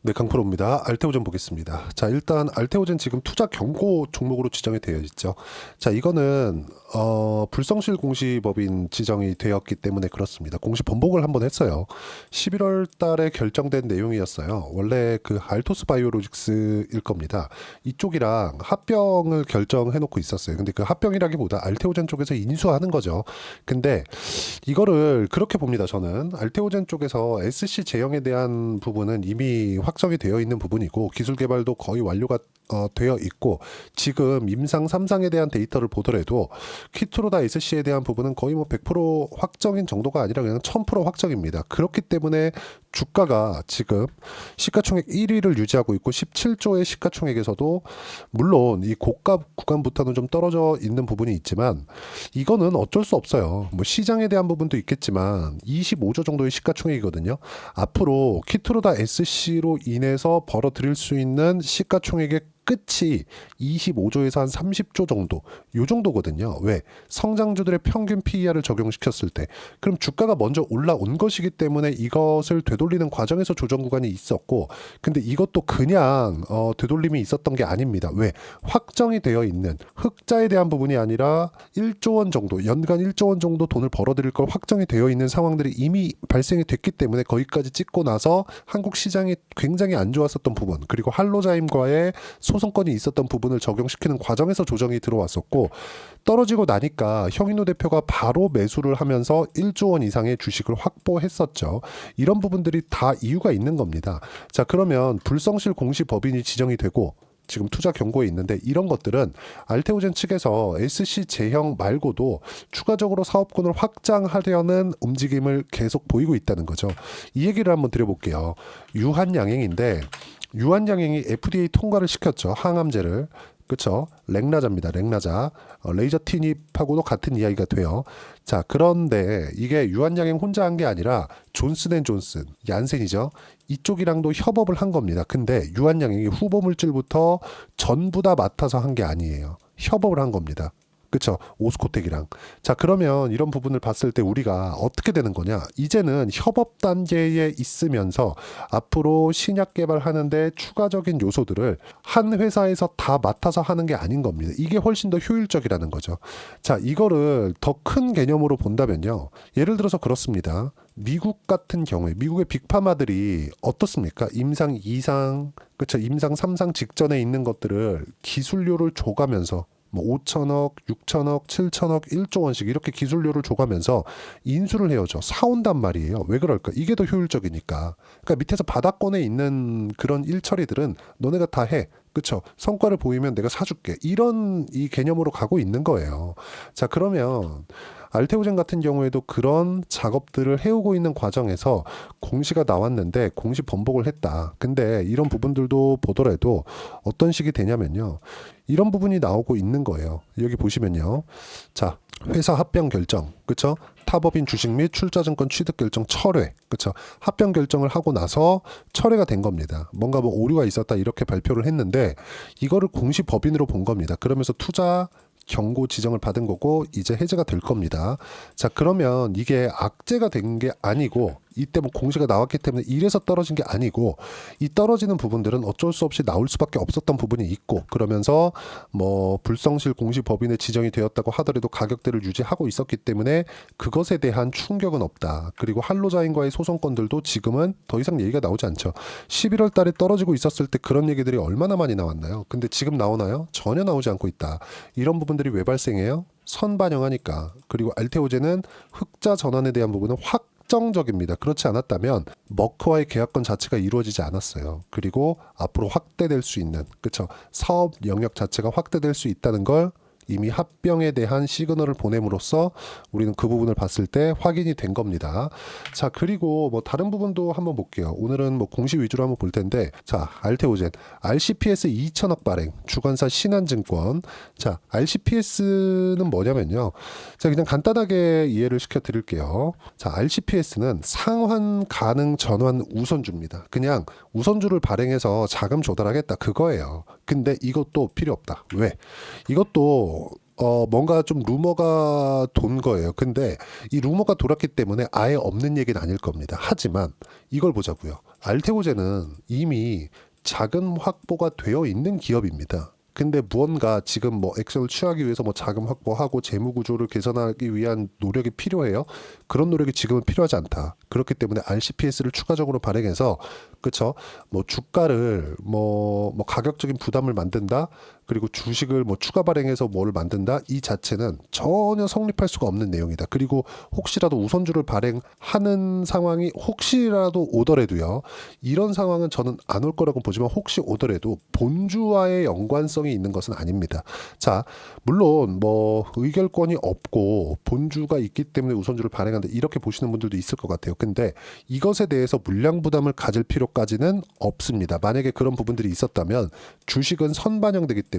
네, 강프로입니다. 알테오젠 보겠습니다. 자, 일단 알테오젠 지금 투자 경고 종목으로 지정이 되어 있죠. 자, 이거는 불성실 공시법인 지정이 되었기 때문에 그렇습니다. 공시 번복을 한번 했어요. 11월 달에 결정된 내용이었어요. 원래 그 알토스 바이오로직스일 겁니다. 이쪽이랑 합병을 결정해 놓고 있었어요. 근데 그 합병이라기보다 알테오젠 쪽에서 인수하는 거죠. 근데 이거를 그렇게 봅니다. 저는 알테오젠 쪽에서 SC 제형에 대한 부분은 이미 확정이 되어 있는 부분이고 기술 개발도 거의 완료가 되어 있고, 지금 임상 3상에 대한 데이터를 보더라도 키트로다 SC에 대한 부분은 거의 뭐 100% 확정인 정도가 아니라 그냥 1000% 확정입니다. 그렇기 때문에 주가가 지금 시가총액 1위를 유지하고 있고 17조의 시가총액에서도 물론 이 고가 구간부터는 좀 떨어져 있는 부분이 있지만 이거는 어쩔 수 없어요. 뭐 시장에 대한 부분도 있겠지만 25조 정도의 시가총액이거든요. 앞으로 키트로다 SC로 인해서 벌어들일 수 있는 시가총액의 끝이 25조에서 한 30조 정도, 요 정도거든요. 왜? 성장주들의 평균 PER을 적용시켰을 때. 그럼 주가가 먼저 올라온 것이기 때문에 이것을 되돌리는 과정에서 조정 구간이 있었고, 근데 이것도 그냥 되돌림이 있었던 게 아닙니다. 왜? 확정이 되어 있는 흑자에 대한 부분이 아니라 1조 원 정도, 연간 1조 원 정도 돈을 벌어들일 걸 확정이 되어 있는 상황들이 이미 발생이 됐기 때문에 거기까지 찍고 나서 한국 시장이 굉장히 안 좋았었던 부분, 그리고 할로자임과의 소송건이 있었던 부분을 적용시키는 과정에서 조정이 들어왔었고, 떨어지고 나니까 형인호 대표가 바로 매수를 하면서 1조 원 이상의 주식을 확보했었죠. 이런 부분들이 다 이유가 있는 겁니다. 자, 그러면 불성실 공시 법인이 지정이 되고 지금 투자 경고에 있는데, 이런 것들은 알테오젠 측에서 SC 제형 말고도 추가적으로 사업권을 확장하려는 움직임을 계속 보이고 있다는 거죠. 이 얘기를 한번 드려볼게요. 유한양행인데, 유한양행이 FDA 통과를 시켰죠. 항암제를. 그쵸? 렉나자입니다. 렉나자. 레이저 티닙하고도 같은 이야기가 돼요. 자, 그런데 이게 유한양행 혼자 한 게 아니라 존슨앤존슨, 얀센이죠. 이쪽이랑도 협업을 한 겁니다. 근데 유한양행이 후보 물질부터 전부 다 맡아서 한 게 아니에요. 협업을 한 겁니다. 그쵸? 오스코텍이랑. 자, 그러면 이런 부분을 봤을 때 우리가 어떻게 되는 거냐? 이제는 협업 단계에 있으면서 앞으로 신약 개발하는데 추가적인 요소들을 한 회사에서 다 맡아서 하는 게 아닌 겁니다. 이게 훨씬 더 효율적이라는 거죠. 자, 이거를 더 큰 개념으로 본다면요. 예를 들어서 그렇습니다. 미국 같은 경우에 미국의 빅파마들이 어떻습니까? 임상 2상, 그쵸? 임상 3상 직전에 있는 것들을 기술료를 줘가면서 뭐 5천억, 6천억, 7천억, 1조 원씩 이렇게 기술료를 줘가면서 인수를 해오죠. 사온단 말이에요. 왜 그럴까? 이게 더 효율적이니까. 그러니까 밑에서 바닥권에 있는 그런 일처리들은 너네가 다 해. 그쵸? 성과를 보이면 내가 사줄게. 이런 이 개념으로 가고 있는 거예요. 자, 그러면 알테오젠 같은 경우에도 그런 작업들을 해오고 있는 과정에서 공시가 나왔는데 공시 번복을 했다. 근데 이런 부분들도 보더라도 어떤 식이 되냐면요. 이런 부분이 나오고 있는 거예요. 여기 보시면요. 자, 회사 합병 결정. 그쵸? 타법인 주식 및 출자증권 취득 결정 철회. 그쵸? 합병 결정을 하고 나서 철회가 된 겁니다. 뭔가 뭐 오류가 있었다 이렇게 발표를 했는데 이거를 공시 법인으로 본 겁니다. 그러면서 투자 경고 지정을 받은 거고 이제 해제가 될 겁니다. 자, 그러면 이게 악재가 된 게 아니고 이때 뭐 공시가 나왔기 때문에 이래서 떨어진 게 아니고, 이 떨어지는 부분들은 어쩔 수 없이 나올 수밖에 없었던 부분이 있고, 그러면서 뭐 불성실 공시 법인에 지정이 되었다고 하더라도 가격대를 유지하고 있었기 때문에 그것에 대한 충격은 없다. 그리고 할로자인과의 소송건들도 지금은 더 이상 얘기가 나오지 않죠. 11월 달에 떨어지고 있었을 때 그런 얘기들이 얼마나 많이 나왔나요? 근데 지금 나오나요? 전혀 나오지 않고 있다. 이런 부분들이 왜 발생해요? 선반영하니까. 그리고 알테오젠은 흑자 전환에 대한 부분은 확정적입니다. 그렇지 않았다면 머크와의 계약권 자체가 이루어지지 않았어요. 그리고 앞으로 확대될 수 있는, 그쵸? 사업 영역 자체가 확대될 수 있다는 걸 이미 합병에 대한 시그널을 보냄으로써 우리는 그 부분을 봤을 때 확인이 된 겁니다. 자, 그리고 뭐 다른 부분도 한번 볼게요. 오늘은 뭐 공시 위주로 한번 볼 텐데, 자, 알테오젠 RCPS 2천억 발행, 주관사 신한증권. 자, RCPS는 뭐냐면요. 자, 그냥 간단하게 이해를 시켜 드릴게요. 자, RCPS는 상환 가능 전환 우선주입니다. 그냥 우선주를 발행해서 자금 조달하겠다 그거예요. 근데 이것도 필요 없다. 왜? 이것도 뭔가 좀 루머가 돈 거예요. 근데 이 루머가 돌았기 때문에 아예 없는 얘기는 아닐 겁니다. 하지만 이걸 보자고요. 알테오젠은 이미 자금 확보가 되어 있는 기업입니다. 근데 무언가 지금 뭐 액션을 취하기 위해서 뭐 자금 확보하고 재무 구조를 개선하기 위한 노력이 필요해요. 그런 노력이 지금은 필요하지 않다. 그렇기 때문에 RCPS를 추가적으로 발행해서 그쵸? 뭐 주가를 뭐 가격적인 부담을 만든다. 그리고 주식을 뭐 추가 발행해서 뭐를 만든다. 이 자체는 전혀 성립할 수가 없는 내용이다. 그리고 혹시라도 우선주를 발행하는 상황이 혹시라도 오더라도요. 이런 상황은 저는 안 올 거라고 보지만 혹시 오더라도 본주와의 연관성이 있는 것은 아닙니다. 자, 물론 뭐 의결권이 없고 본주가 있기 때문에 우선주를 발행한다. 이렇게 보시는 분들도 있을 것 같아요. 근데 이것에 대해서 물량 부담을 가질 필요까지는 없습니다. 만약에 그런 부분들이 있었다면 주식은 선반영되기 때문에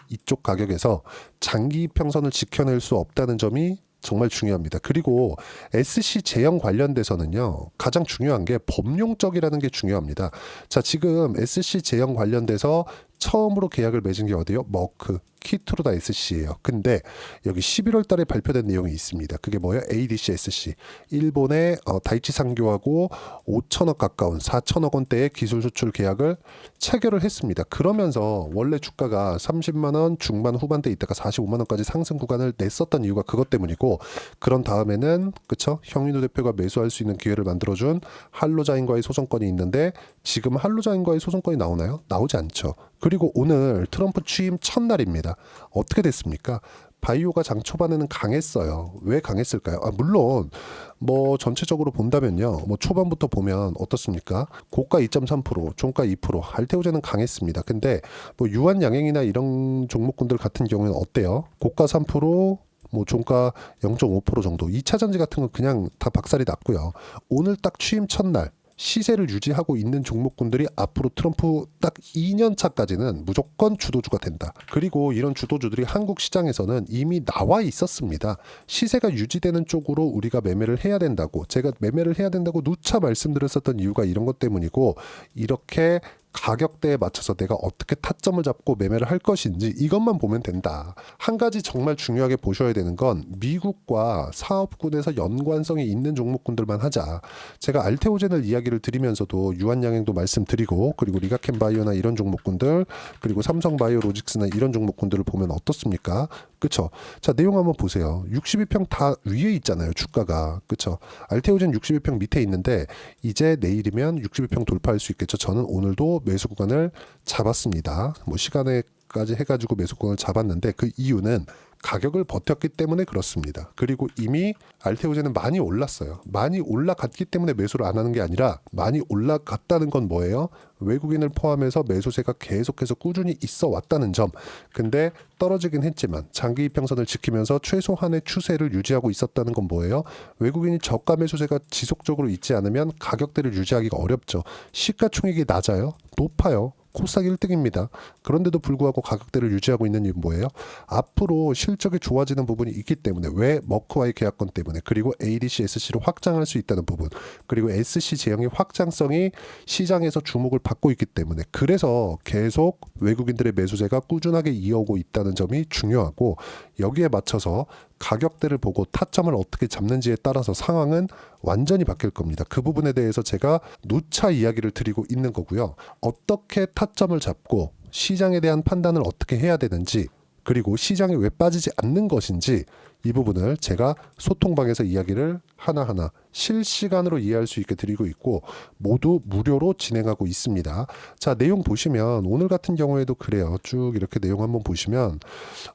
이쪽 가격에서 장기 이평선을 지켜낼 수 없다는 점이 정말 중요합니다. 그리고 SC 제형 관련돼서는요, 가장 중요한 게 법용적이라는 게 중요합니다. 자, 지금 SC 제형 관련돼서 처음으로 계약을 맺은 게 어디요? 머크, 키트로다 SC예요. 근데 여기 11월 달에 발표된 내용이 있습니다. 그게 뭐예요? ADC SC. 일본의 다이치 상교하고 5천억 가까운 4천억 원대의 기술 수출 계약을 체결을 했습니다. 그러면서 원래 주가가 30만 원 중반 후반대 있다가 45만 원까지 상승 구간을 냈었던 이유가 그것 때문이고, 그런 다음에는 그쵸? 형민우 대표가 매수할 수 있는 기회를 만들어준 한로자인과의 소송건이 있는데, 지금 한로자인과의 소송건이 나오나요? 나오지 않죠. 그리고 오늘 트럼프 취임 첫날입니다. 어떻게 됐습니까? 바이오가 장 초반에는 강했어요. 왜 강했을까요? 물론 뭐 전체적으로 본다면요. 뭐 초반부터 보면 어떻습니까? 고가 2.3%, 종가 2%, 알테오젠은 강했습니다. 근데 뭐 유한양행이나 이런 종목군들 같은 경우에는 어때요? 고가 3%, 뭐 종가 0.5% 정도. 2차 전지 같은 건 그냥 다 박살이 났고요. 오늘 딱 취임 첫날 시세를 유지하고 있는 종목군들이 앞으로 트럼프 딱 2년 차까지는 무조건 주도주가 된다. 그리고 이런 주도주들이 한국 시장에서는 이미 나와 있었습니다. 시세가 유지되는 쪽으로 우리가 매매를 해야 된다고, 제가 매매를 해야 된다고 누차 말씀드렸었던 이유가 이런 것 때문이고, 이렇게 가격대에 맞춰서 내가 어떻게 타점을 잡고 매매를 할 것인지 이것만 보면 된다. 한 가지 정말 중요하게 보셔야 되는 건 미국과 사업군에서 연관성이 있는 종목군들만 하자. 제가 알테오젠을 이야기를 드리면서도 유한양행도 말씀드리고, 그리고 리가켄바이오나 이런 종목군들, 그리고 삼성바이오로직스나 이런 종목군들을 보면 어떻습니까? 그쵸? 자, 내용 한번 보세요. 62평 다 위에 있잖아요, 주가가. 그쵸? 알테오젠 62평 밑에 있는데 이제 내일이면 62평 돌파할 수 있겠죠. 저는 오늘도 매수 구간을 잡았습니다. 뭐 시간에까지 해가지고 매수 구간을 잡았는데, 그 이유는 가격을 버텼기 때문에 그렇습니다. 그리고 이미 알테오젠은 많이 올랐어요. 많이 올라갔기 때문에 매수를 안 하는 게 아니라, 많이 올라갔다는 건 뭐예요? 외국인을 포함해서 매수세가 계속해서 꾸준히 있어 왔다는 점. 근데 떨어지긴 했지만 장기 이평선을 지키면서 최소한의 추세를 유지하고 있었다는 건 뭐예요? 외국인이 저가 매수세가 지속적으로 있지 않으면 가격대를 유지하기가 어렵죠. 시가총액이 낮아요? 높아요. 코스닥 1등입니다. 그런데도 불구하고 가격대를 유지하고 있는 이유는 뭐예요? 앞으로 실적이 좋아지는 부분이 있기 때문에, 왜? 머크와의 계약권 때문에, 그리고 ADC, SC로 확장할 수 있다는 부분, 그리고 SC 제형의 확장성이 시장에서 주목을 받고 있기 때문에, 그래서 계속 외국인들의 매수세가 꾸준하게 이어오고 있다는 점이 중요하고, 여기에 맞춰서 가격대를 보고 타점을 어떻게 잡는지에 따라서 상황은 완전히 바뀔 겁니다. 그 부분에 대해서 제가 누차 이야기를 드리고 있는 거고요. 어떻게 타점을 잡고 시장에 대한 판단을 어떻게 해야 되는지, 그리고 시장에 왜 빠지지 않는 것인지, 이 부분을 제가 소통방에서 이야기를 하나하나 실시간으로 이해할 수 있게 드리고 있고, 모두 무료로 진행하고 있습니다. 자, 내용 보시면 오늘 같은 경우에도 그래요. 쭉 이렇게 내용 한번 보시면,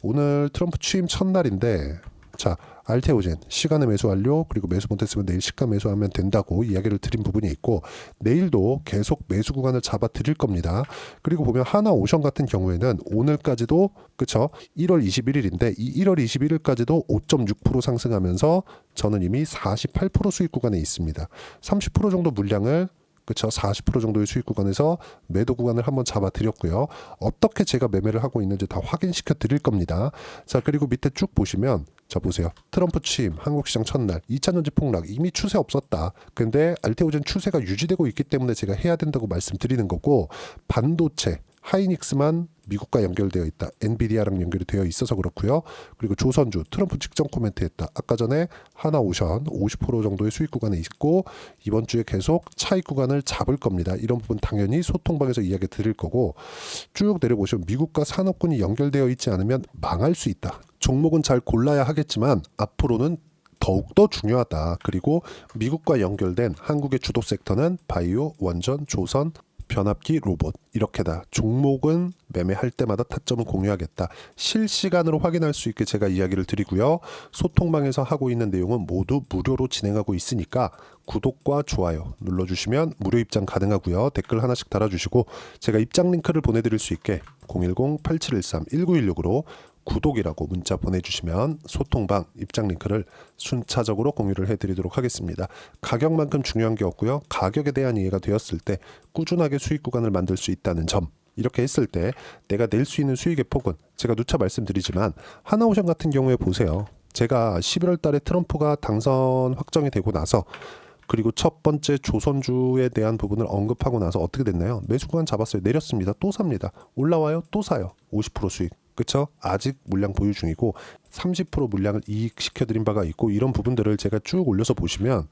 오늘 트럼프 취임 첫날인데, 자, 알테오젠 시간에 매수 완료, 그리고 매수 못했으면 내일 시가 매수하면 된다고 이야기를 드린 부분이 있고, 내일도 계속 매수 구간을 잡아 드릴 겁니다. 그리고 보면 하나오션 같은 경우에는 오늘까지도 그쵸, 1월 21일인데 이 1월 21일까지도 5.6% 상승하면서 저는 이미 48% 수익 구간에 있습니다. 30% 정도 물량을 그쵸, 40% 정도의 수익 구간에서 매도 구간을 한번 잡아 드렸고요. 어떻게 제가 매매를 하고 있는지 다 확인시켜 드릴 겁니다. 자, 그리고 밑에 쭉 보시면, 자 보세요. 트럼프 취임, 한국 시장 첫날, 2차 전지 폭락, 이미 추세 없었다. 근데 알테오젠 추세가 유지되고 있기 때문에 제가 해야 된다고 말씀드리는 거고, 반도체 하이닉스만 미국과 연결되어 있다. 엔비디아랑 연결이 되어 있어서 그렇고요. 그리고 조선주 트럼프 직전 코멘트했다. 아까 전에 하나오션 50% 정도의 수익 구간에 있고 이번 주에 계속 차익 구간을 잡을 겁니다. 이런 부분 당연히 소통방에서 이야기 드릴 거고 쭉 내려보시면 미국과 산업군이 연결되어 있지 않으면 망할 수 있다. 종목은 잘 골라야 하겠지만 앞으로는 더욱더 중요하다. 그리고 미국과 연결된 한국의 주도 섹터는 바이오, 원전, 조선, 변압기, 로봇 이렇게다. 종목은 매매할 때마다 타점을 공유하겠다. 실시간으로 확인할 수 있게 제가 이야기를 드리고요. 소통방에서 하고 있는 내용은 모두 무료로 진행하고 있으니까 구독과 좋아요 눌러주시면 무료 입장 가능하고요. 댓글 하나씩 달아주시고 제가 입장 링크를 보내드릴 수 있게 010-8713-1916으로 구독이라고 문자 보내주시면 소통방 입장 링크를 순차적으로 공유를 해드리도록 하겠습니다. 가격만큼 중요한 게 없고요. 가격에 대한 이해가 되었을 때 꾸준하게 수익 구간을 만들 수 있다는 점, 이렇게 했을 때 내가 낼 수 있는 수익의 폭은 제가 누차 말씀드리지만 하나오션 같은 경우에 보세요. 제가 11월 달에 트럼프가 당선 확정이 되고 나서 그리고 첫 번째 조선주에 대한 부분을 언급하고 나서 어떻게 됐나요? 매수 구간 잡았어요. 내렸습니다. 또 삽니다. 올라와요. 또 사요. 50% 수익. 그쵸? 아직 물량 보유 중이고 30% 물량을 이익시켜드린 바가 있고 이런 부분들을 제가 쭉 올려서 보시면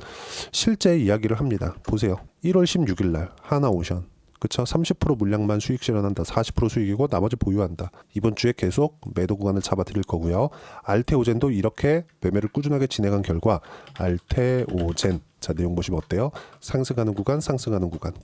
실제 이야기를 합니다. 보세요. 1월 16일 날 하나오션 그쵸? 30% 물량만 수익 실현한다. 40% 수익이고 나머지 보유한다. 이번 주에 계속 매도 구간을 잡아 드릴 거고요. 알테오젠도 이렇게 매매를 꾸준하게 진행한 결과 알테오젠 자 내용 보시면 어때요? 상승하는 구간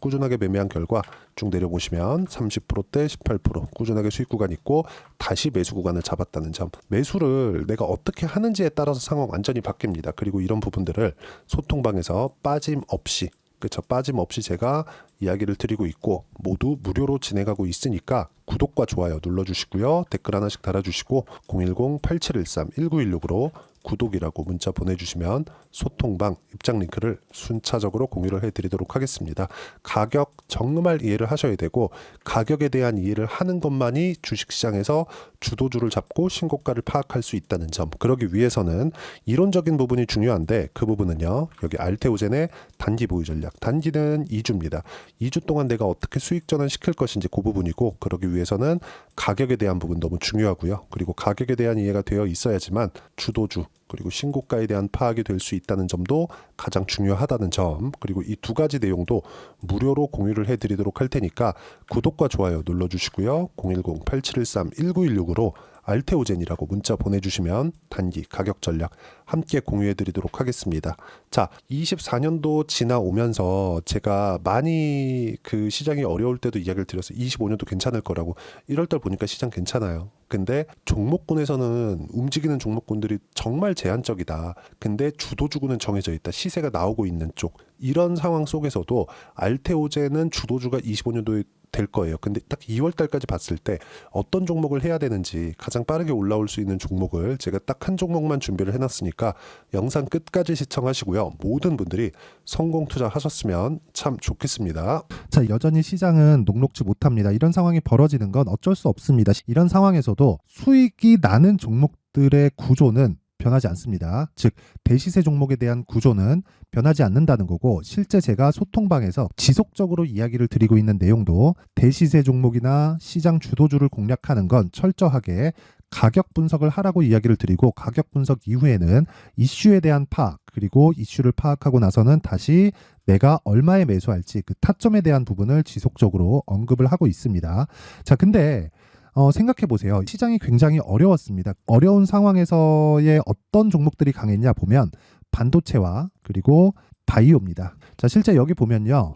꾸준하게 매매한 결과 쭉 내려보시면 30%대 18% 꾸준하게 수익 구간 있고 다시 매수 구간을 잡았다는 점. 매수를 내가 어떻게 하는지에 따라서 상황 완전히 바뀝니다. 그리고 이런 부분들을 소통방에서 빠짐없이 그쵸? 빠짐없이 제가 이야기를 드리고 있고 모두 무료로 진행하고 있으니까 구독과 좋아요 눌러주시고요. 댓글 하나씩 달아주시고 010-8713-1916으로 구독이라고 문자 보내주시면 소통방 입장 링크를 순차적으로 공유를 해드리도록 하겠습니다. 가격 정말 이해를 하셔야 되고 가격에 대한 이해를 하는 것만이 주식시장에서 주도주를 잡고 신고가를 파악할 수 있다는 점. 그러기 위해서는 이론적인 부분이 중요한데 그 부분은요. 여기 알테오젠의 단기 보유 전략. 단기는 2주입니다. 2주 동안 내가 어떻게 수익 전환시킬 것인지 그 부분이고 그러기 위해서는 가격에 대한 부분 너무 중요하고요. 그리고 가격에 대한 이해가 되어 있어야지만 주도주 그리고 신고가에 대한 파악이 될 수 있다는 점도 가장 중요하다는 점. 그리고 이 두 가지 내용도 무료로 공유를 해드리도록 할 테니까 구독과 좋아요 눌러주시고요. 010-8713-1916으로 알테오젠이라고 문자 보내주시면 단기 가격 전략 함께 공유해드리도록 하겠습니다. 자, 24년도 지나오면서 제가 많이 그 시장이 어려울 때도 이야기를 드렸어요. 25년도 괜찮을 거라고. 1월달 보니까 시장 괜찮아요. 근데 종목군에서는 움직이는 종목군들이 정말 제한적이다. 근데 주도주구는 정해져 있다. 시세가 나오고 있는 쪽. 이런 상황 속에서도 알테오젠은 주도주가 25년도에 될 거예요. 근데 딱 2월 달까지 봤을 때 어떤 종목을 해야 되는지 가장 빠르게 올라올 수 있는 종목을 제가 딱 한 종목만 준비를 해놨으니까 영상 끝까지 시청하시고요. 모든 분들이 성공 투자하셨으면 참 좋겠습니다. 자, 여전히 시장은 녹록지 못합니다. 이런 상황이 벌어지는 건 어쩔 수 없습니다. 이런 상황에서도 수익이 나는 종목들의 구조는 변하지 않습니다. 즉 대시세 종목에 대한 구조는 변하지 않는다는 거고 실제 제가 소통방에서 지속적으로 이야기를 드리고 있는 내용도 대시세 종목이나 시장 주도주를 공략하는 건 철저하게 가격 분석을 하라고 이야기를 드리고 가격 분석 이후에는 이슈에 대한 파악 그리고 이슈를 파악하고 나서는 다시 내가 얼마에 매수할지 그 타점에 대한 부분을 지속적으로 언급을 하고 있습니다. 자, 근데 생각해 보세요. 시장이 굉장히 어려웠습니다. 어려운 상황에서의 어떤 종목들이 강했냐 보면 반도체와 그리고 바이오입니다. 자, 실제 여기 보면요.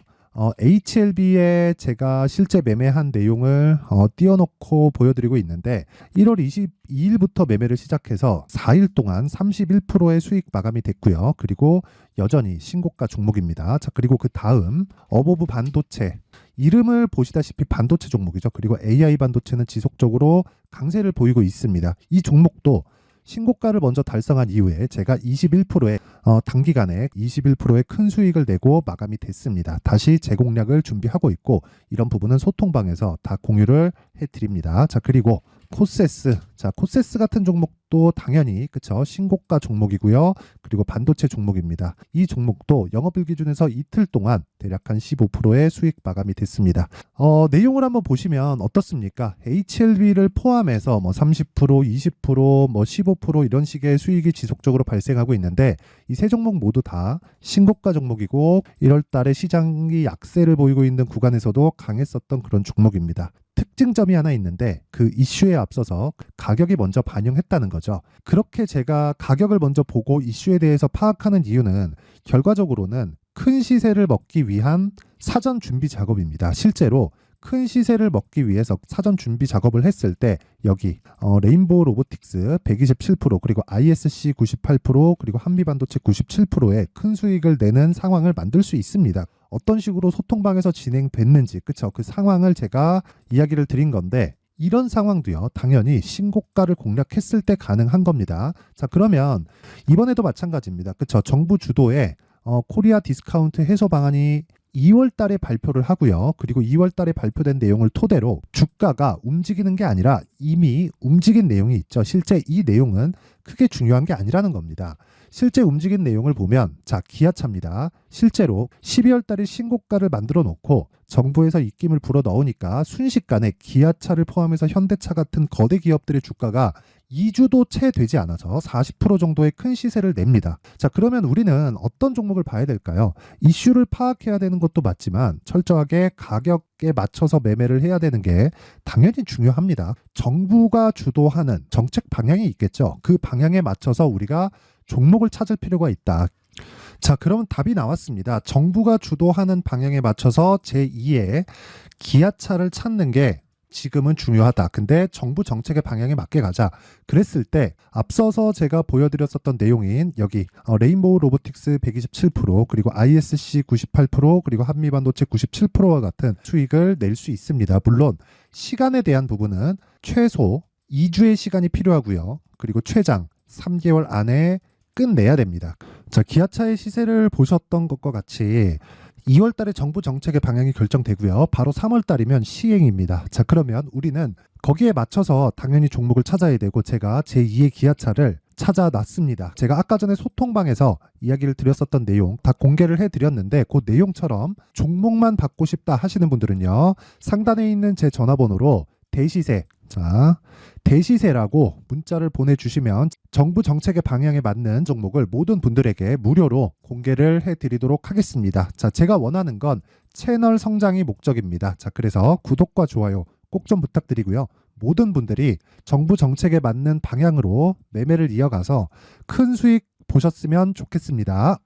HLB에 제가 실제 매매한 내용을 띄워놓고 보여드리고 있는데 1월 22일부터 매매를 시작해서 4일 동안 31%의 수익 마감이 됐고요. 그리고 여전히 신고가 종목입니다. 자, 그리고 그 다음 어보브 반도체 이름을 보시다시피 반도체 종목이죠. 그리고 AI 반도체는 지속적으로 강세를 보이고 있습니다. 이 종목도 신고가를 먼저 달성한 이후에 제가 21%의 단기간에 21%의 큰 수익을 내고 마감이 됐습니다. 다시 재공략을 준비하고 있고 이런 부분은 소통방에서 다 공유를 해드립니다. 자, 그리고 코세스. 자, 코세스 같은 종목 종목도 당연히 그쵸 신고가 종목이고요. 그리고 반도체 종목입니다. 이 종목도 영업일 기준에서 이틀 동안 대략 한 15%의 수익 마감이 됐습니다. 내용을 한번 보시면 어떻습니까? HLB를 포함해서 뭐 30%, 20%, 뭐 15% 이런 식의 수익이 지속적으로 발생하고 있는데 이 세 종목 모두 다 신고가 종목이고 1월 달에 시장이 약세를 보이고 있는 구간에서도 강했었던 그런 종목입니다. 특징점이 하나 있는데 그 이슈에 앞서서 가격이 먼저 반영했다는 거죠. 그렇게 제가 가격을 먼저 보고 이슈에 대해서 파악하는 이유는 결과적으로는 큰 시세를 먹기 위한 사전 준비 작업입니다. 실제로 큰 시세를 먹기 위해서 사전 준비 작업을 했을 때 여기 레인보우 로보틱스 127% 그리고 ISC 98% 그리고 한미반도체 97%의 큰 수익을 내는 상황을 만들 수 있습니다. 어떤 식으로 소통방에서 진행됐는지 그쵸 그 상황을 제가 이야기를 드린 건데 이런 상황도요 당연히 신고가를 공략했을 때 가능한 겁니다. 자 그러면 이번에도 마찬가지입니다. 그쵸 정부 주도의 코리아 디스카운트 해소 방안이 2월 달에 발표를 하고요. 그리고 2월 달에 발표된 내용을 토대로 주가가 움직이는 게 아니라 이미 움직인 내용이 있죠. 실제 이 내용은 크게 중요한 게 아니라는 겁니다. 실제 움직인 내용을 보면 자 기아차입니다. 실제로 12월 달에 신고가를 만들어 놓고 정부에서 입김을 불어 넣으니까 순식간에 기아차를 포함해서 현대차 같은 거대 기업들의 주가가 2주도 채 되지 않아서 40% 정도의 큰 시세를 냅니다. 자 그러면 우리는 어떤 종목을 봐야 될까요? 이슈를 파악해야 되는 것도 맞지만 철저하게 가격에 맞춰서 매매를 해야 되는 게 당연히 중요합니다. 정부가 주도하는 정책 방향이 있겠죠. 그 방향에 맞춰서 우리가 종목을 찾을 필요가 있다. 자, 그럼 답이 나왔습니다. 정부가 주도하는 방향에 맞춰서 제2의 기아차를 찾는 게 지금은 중요하다. 근데 정부 정책의 방향에 맞게 가자. 그랬을 때 앞서서 제가 보여드렸었던 내용인 여기 레인보우 로보틱스 127% 그리고 ISC 98% 그리고 한미반도체 97%와 같은 수익을 낼 수 있습니다. 물론 시간에 대한 부분은 최소 2주의 시간이 필요하고요. 그리고 최장 3개월 안에 끝내야 됩니다. 자, 기아차의 시세를 보셨던 것과 같이 2월 달에 정부 정책의 방향이 결정되고요. 바로 3월 달이면 시행입니다. 자, 그러면 우리는 거기에 맞춰서 당연히 종목을 찾아야 되고 제가 제2의 기아차를 찾아놨습니다. 제가 아까 전에 소통방에서 이야기를 드렸었던 내용 다 공개를 해드렸는데 그 내용처럼 종목만 받고 싶다 하시는 분들은요. 상단에 있는 제 전화번호로 대시세 자 대시세라고 문자를 보내주시면 정부 정책의 방향에 맞는 종목을 모든 분들에게 무료로 공개를 해드리도록 하겠습니다. 자, 제가 원하는 건 채널 성장이 목적입니다. 자, 그래서 구독과 좋아요 꼭 좀 부탁드리고요. 모든 분들이 정부 정책에 맞는 방향으로 매매를 이어가서 큰 수익 보셨으면 좋겠습니다.